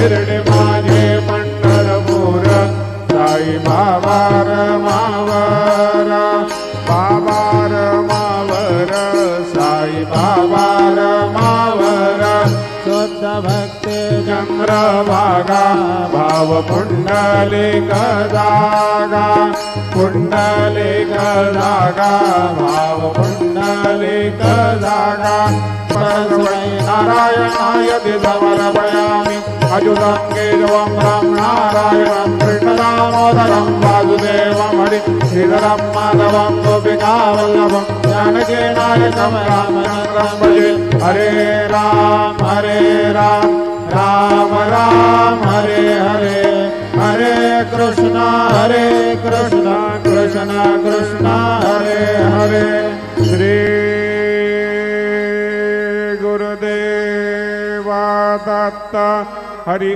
शिर्डी माझे पंढरपूर साई बाबा रमावर बाबा रमावर साई बाबा रमावर शुद्ध भक्ती चंद्रभागा भाव पुंडलिक जागा पुंडलिक जागा भाव पुंडलिक जागा नारायणाय समर्पयामि अच्युतं केशवं राम नारायणं कृष्णदामोदरं वासुदेवं हरि श्रीधरं माधवं गोपिकावल्लभं जानकीनायकं रामचन्द्रं भजे हरे राम राम राम हरे हरे हरे कृष्ण कृष्ण कृष्ण हरे हरे श्री गुरुदेवा दत्त हरि